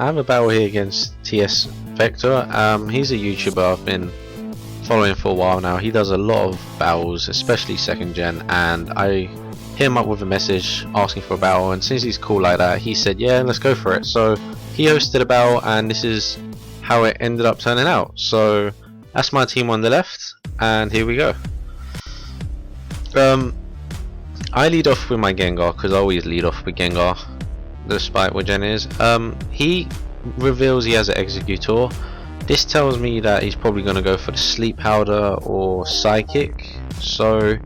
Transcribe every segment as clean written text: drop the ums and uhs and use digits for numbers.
I have a battle here against TSV3CTOR. He's a YouTuber I've been following for a while now. He does a lot of battles, especially second gen, and I hit him up with a message asking for a battle, and since he's cool like that, he said yeah, let's go for it. So he hosted a battle, and this is how it ended up turning out. So that's my team on the left, and here we go. I lead off with my Gengar because I always lead off with Gengar, despite what gen is. He reveals he has an Executor. This tells me that he's probably going to go for the Sleep Powder or Psychic. So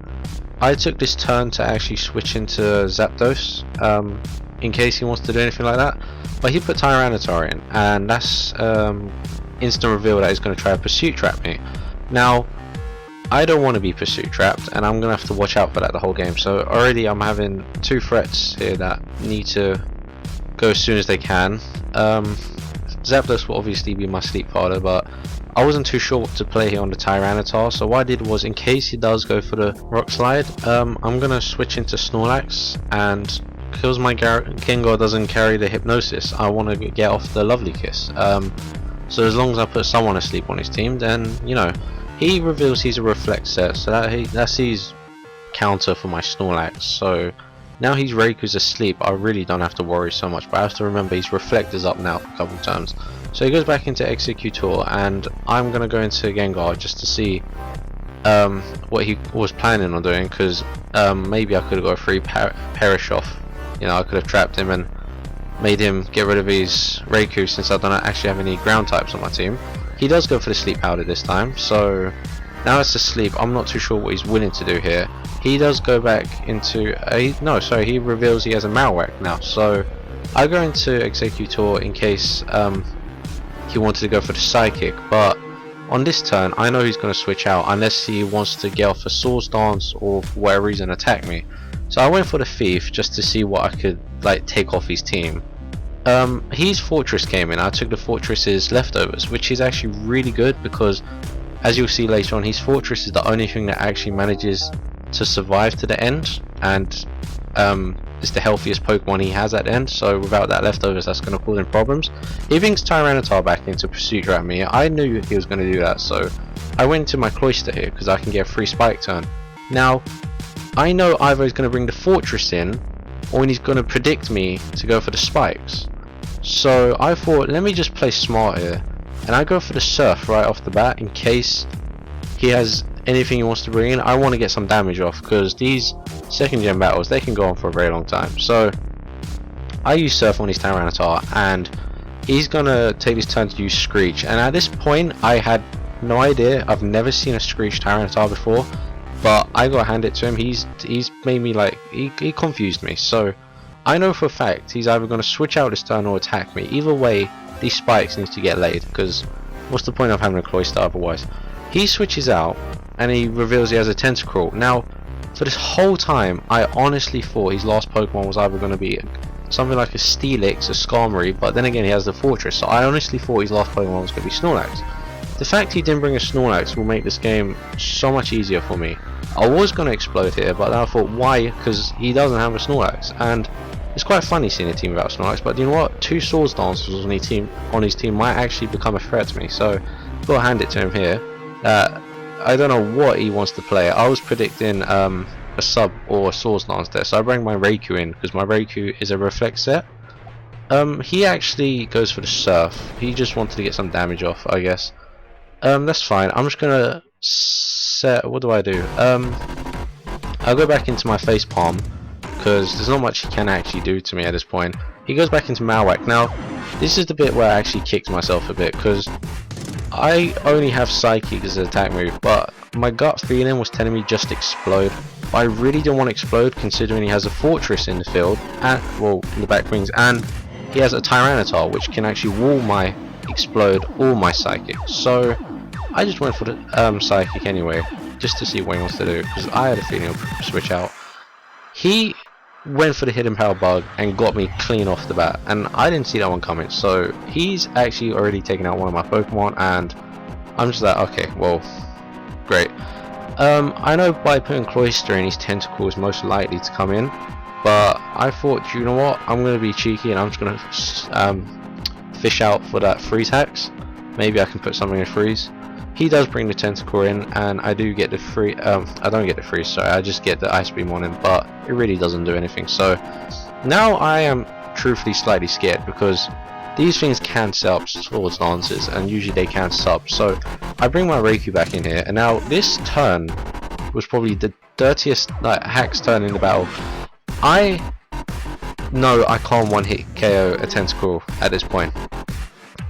I took this turn to actually switch into Zapdos in case he wants to do anything like that. But he put Tyranitar in, and that's instant reveal that he's going to try to Pursuit Trap me. Now I don't want to be Pursuit Trapped, and I'm going to have to watch out for that the whole game. So already I'm having two threats here that need to go as soon as they can. Zapdos will obviously be my Sleep Powder, but I wasn't too sure what to play here on the Tyranitar, so what I did was, in case he does go for the Rock Slide, I'm gonna switch into Snorlax, and because my Gengar doesn't carry the Hypnosis, I want to get off the Lovely Kiss. So as long as I put someone asleep on his team, then you know, he reveals he's a Reflect set, so that's his counter for my Snorlax. So now he's Rayquaza asleep, I really don't have to worry so much, but I have to remember his Reflect is up now for a couple of turns. So he goes back into Executor, and I'm going to go into Gengar just to see what he was planning on doing, because maybe I could have got a free Perish off. You know, I could have trapped him and made him get rid of his Raikou, since I don't actually have any ground types on my team. He does go for the Sleep Powder this time, so now it's asleep. I'm not too sure what he's willing to do here. He does go back into he reveals he has a Marowak now, so I go into Executor in case he wanted to go for the Psychic, but on this turn I know he's going to switch out unless he wants to get off a Swords Dance or for whatever reason attack me. So I went for the Thief just to see what I could like take off his team. His Fortress came in. I took the Fortress's leftovers, which is actually really good because, as you'll see later on, his Fortress is the only thing that actually manages to survive to the end, and it's the healthiest Pokemon he has at the end, so without that leftovers, that's going to cause him problems. He brings Tyranitar back into Pursuit Trap me. I knew he was going to do that, so I went into my Cloyster here because I can get a free Spike turn. Now I know either he's going to bring the Fortress in, or he's going to predict me to go for the Spikes. So I thought, let me just play smart here, and I go for the Surf right off the bat in case he has anything he wants to bring in. I want to get some damage off, because these second gen battles, they can go on for a very long time. So I use Surf on his Tyranitar, and he's gonna take his turn to use Screech, and at this point I had no idea. I've never seen a Screech Tyranitar before, but I gotta hand it to him. He's made me like, he confused me. So I know for a fact he's either gonna switch out this turn or attack me. Either way, these Spikes need to get laid, because what's the point of having a Cloyster otherwise? He switches out and he reveals he has a Tentacruel. Now for this whole time I honestly thought his last Pokemon was either going to be something like a Steelix, a Skarmory, but then again he has the Fortress, so I honestly thought his last Pokemon was going to be Snorlax. The fact he didn't bring a Snorlax will make this game so much easier for me. I was going to explode here, but then I thought, why? Because he doesn't have a Snorlax, and it's quite funny seeing a team without Snorlax, but you know what, two Swords Dancers on his team might actually become a threat to me, so I've got to hand it to him here. I don't know what he wants to play. I was predicting a Sub or a Swords Dance there, so I bring my Raikou in because my Raikou is a Reflect set. He actually goes for the Surf. He just wanted to get some damage off, I guess. That's fine. I'm just gonna set. What do? I'll go back into my Face Palm because there's not much he can actually do to me at this point. He goes back into Marowak. Now this is the bit where I actually kicked myself a bit, because I only have Psychic as an attack move, but my gut feeling was telling me just explode. But I really didn't want to explode, considering he has a Fortress in the field, and well, in the back wings, and he has a Tyranitar which can actually wall my Explode or my Psychic. So I just went for the Psychic anyway, just to see what he wants to do, because I had a feeling he'll switch out. He went for the Hidden Power Bug and got me clean off the bat, and I didn't see that one coming. So he's actually already taken out one of my Pokemon, and I'm just like, okay, well, great. I know by putting Cloyster in, his Tentacle is most likely to come in, but I thought, you know what, I'm going to be cheeky and I'm just going to fish out for that freeze hacks. Maybe I can put something in freeze. He does bring the tentacle in, and I do get the free. I don't get the freeze. Sorry, I just get the ice beam on him, but it really doesn't do anything. So now I am truthfully slightly scared because these things can set up swords lancers, and usually they can sub. So I bring my Raikou back in here, and now this turn was probably the dirtiest hacks turn in the battle. I know I can't one-hit KO a tentacle at this point,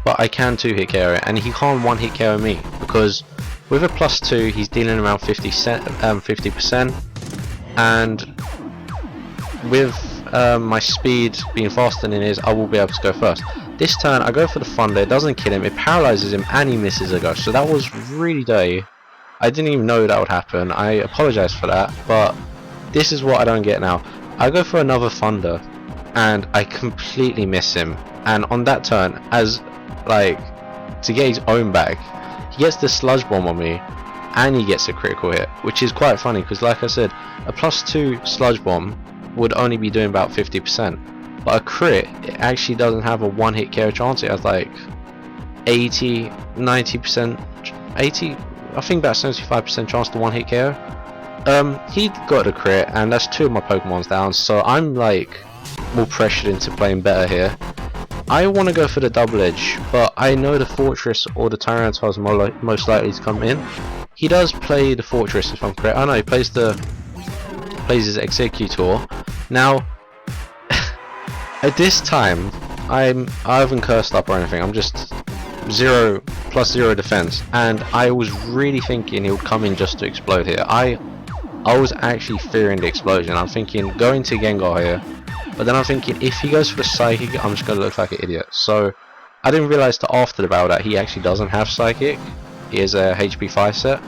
but I can two-hit KO it, and he can't one-hit KO me because with a +2 he's dealing around 50%, and with my speed being faster than his, I will be able to go first. This turn I go for the thunder, it doesn't kill him, it paralyzes him, and he misses a ghost. So that was really dirty. I didn't even know that would happen. I apologize for that, but this is what I don't get now. I go for another thunder and I completely miss him, and on that turn, as like to get his own back, he gets the sludge bomb on me and he gets a critical hit, which is quite funny because like I said, a +2 sludge bomb would only be doing about 50%, but a crit, it actually doesn't have a one-hit KO chance. It has like 80, 90%, 80, I think about 75% chance to one-hit KO. He got a crit, and that's 2 of my Pokemons down, so I'm like more pressured into playing better here. I want to go for the double edge, but I know the Fortress or the Tyranitar is most likely to come in. He does play the Fortress if I'm correct. Oh no, he plays his Executor. Now at this time I haven't cursed up or anything, I'm just +0 defense, and I was really thinking he would come in just to explode here. I was actually fearing the explosion. I'm thinking going to Gengar here, but then I'm thinking if he goes for the Psychic, I'm just going to look like an idiot. So I didn't realize till after the battle that he actually doesn't have Psychic. He is a HP 5 set.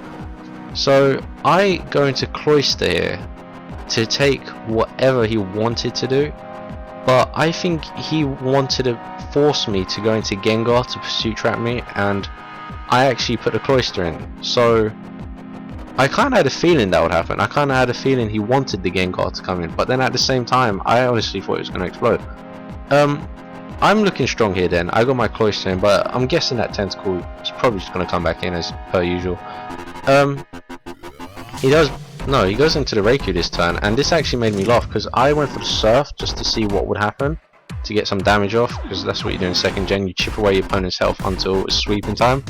So I go into Cloyster here to take whatever he wanted to do, but I think he wanted to force me to go into Gengar to pursuit trap me, and I actually put the Cloyster in. So I kind of had a feeling that would happen. I kind of had a feeling he wanted the Gengar to come in, but then at the same time I honestly thought it was going to explode. I'm looking strong here then. I got my Cloyster in, but I'm guessing that Tentacle is probably just going to come back in as per usual. He goes into the Raikou this turn, and this actually made me laugh because I went for the Surf just to see what would happen to get some damage off, because that's what you do in second gen. You chip away your opponent's health until it's sweeping time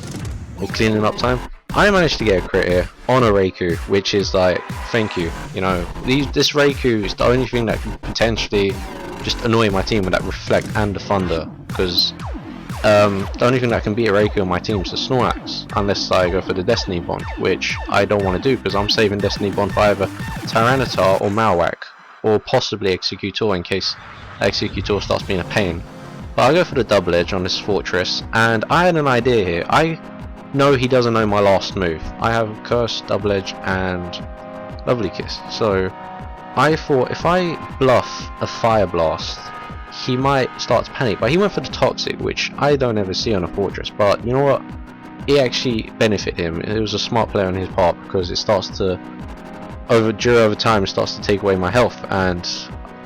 or cleaning up time. I managed to get a crit here on a Raikou, which is like, thank you. You know, this Raikou is the only thing that can potentially just annoy my team with that Reflect and the Thunder, because the only thing that can beat a Raikou on my team is the Snorlax, unless I go for the Destiny Bond, which I don't want to do because I'm saving Destiny Bond for either Tyranitar or Marowak, or possibly Executor in case Executor starts being a pain. But I go for the double edge on this Fortress, and I had an idea here. I know he doesn't know my last move. I have Curse, double edge, and Lovely Kiss. So I thought if I bluff a Fire Blast, he might start to panic, but he went for the Toxic, which I don't ever see on a Fortress. But you know what? It actually benefited him. It was a smart play on his part because it starts to over time it starts to take away my health, and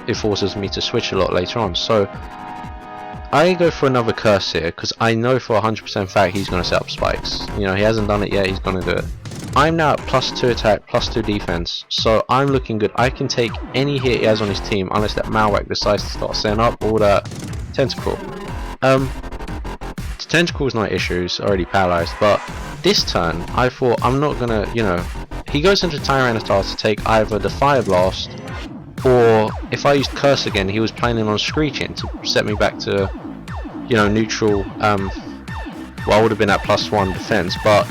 it forces me to switch a lot later on. So I go for another Curse here because I know for 100% fact he's going to set up spikes. You know, he hasn't done it yet, he's going to do it. I'm now at +2 attack, +2 defense, so I'm looking good. I can take any hit he has on his team unless that Marowak decides to start setting up, or that Tentacle. The Tentacle is not issues, already paralyzed, but this turn I thought I'm not gonna, you know, he goes into Tyranitar to take either the Fire Blast, or if I used Curse again, he was planning on Screeching to set me back to, you know, neutral. Well, I would have been at +1 defense, but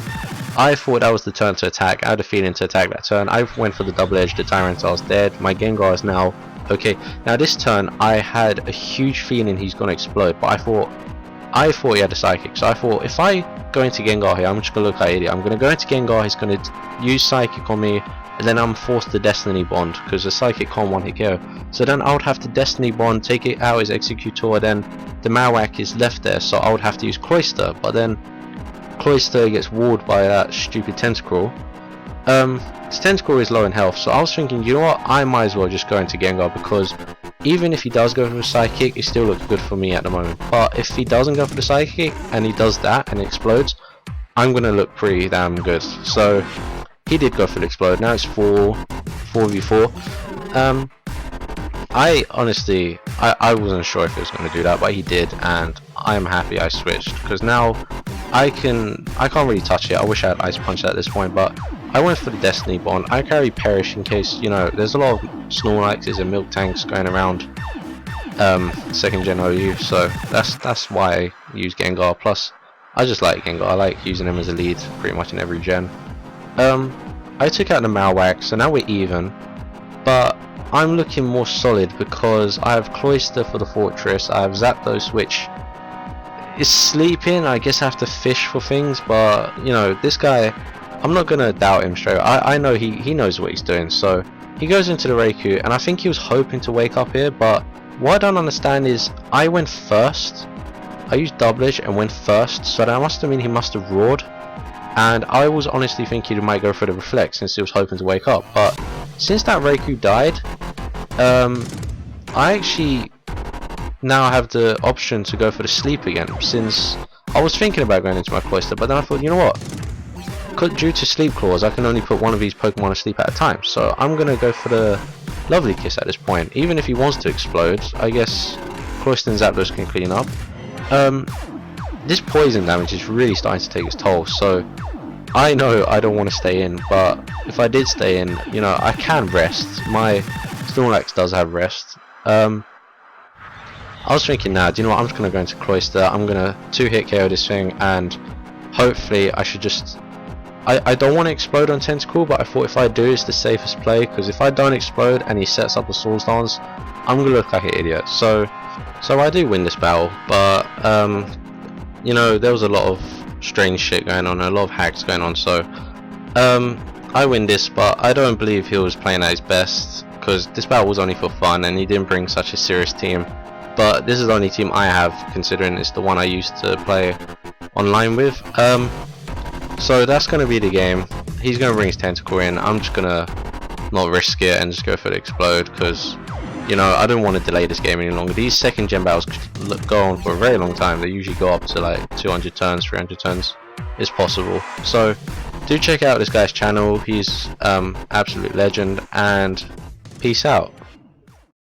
I thought that was the turn to attack. I had a feeling to attack that turn. I went for the double edge, the Tyranitar's dead, my Gengar is now okay. Now this turn I had a huge feeling he's going to explode, but I thought he had a Psychic, so I thought if I go into Gengar here, I'm just going to look like an idiot. I'm going to go into Gengar, he's going to use Psychic on me, and then I'm forced to Destiny Bond because the Psychic can't one-hit KO. So then I would have to Destiny Bond, take it out as Executor, then the Marowak is left there, so I would have to use Cloyster, but then Cloyster gets walled by that stupid Tentacle. This Tentacle is low in health, so I was thinking, you know what, I might as well just go into Gengar because even if he does go for the Psychic, it still looks good for me at the moment. But if he doesn't go for the Psychic and he does that and it explodes, I'm gonna look pretty damn good. So he did go for the Explode. Now it's 4v4. I honestly, I wasn't sure if he was going to do that, but he did, and I am happy I switched, because now I can't really touch it. I wish I had Ice Punch at this point, but I went for the Destiny Bond. I carry Perish in case, you know, there's a lot of Snorlaxes and Milk Tanks going around 2nd gen OU, so that's why I use Gengar. Plus, I just like Gengar. I like using him as a lead pretty much in every gen. I took out the Malwag, so now we're even, but I'm looking more solid because I have Cloyster for the Fortress, I have Zapdos, which is sleeping. I guess I have to fish for things, but you know, this guy, I'm not gonna doubt him straight. I know he knows what he's doing. So he goes into the Raikou, and I think he was hoping to wake up here, but what I don't understand is I went first. I used Double Edge and went first, so that must have mean he must have roared. And I was honestly thinking he might go for the Reflect since he was hoping to wake up, but since that Raikou died, I actually now have the option to go for the Sleep again, since I was thinking about going into my Cloyster, but then I thought, you know what, due to Sleep Clause I can only put one of these Pokemon asleep at a time, so I'm going to go for the Lovely Kiss at this point. Even if he wants to explode, I guess Cloyster and Zapdos can clean up. This poison damage is really starting to take its toll, so I know I don't want to stay in, but if I did stay in, you know, I can rest. My Snorlax does have rest. I was thinking, nah, do you know what, I'm just going to go into Cloyster, I'm going to 2-hit KO this thing, and hopefully I should just... I don't want to explode on Tentacle, but I thought if I do, it's the safest play, because if I don't explode and he sets up a Soul's Dance, I'm going to look like an idiot. So I do win this battle, but you know, there was a lot of strange shit going on, a lot of hacks going on, so I win this, but I don't believe he was playing at his best, because this battle was only for fun and he didn't bring such a serious team. But this is the only team I have, considering it's the one I used to play online with. So that's going to be the game. He's going to bring his Tentacle in. I'm just going to not risk it and just go for the Explode, because you know, I don't want to delay this game any longer. These 2nd gen battles go on for a very long time. They usually go up to like 200 turns, 300 turns. It's possible. So do check out this guy's channel. He's absolute legend, and peace out.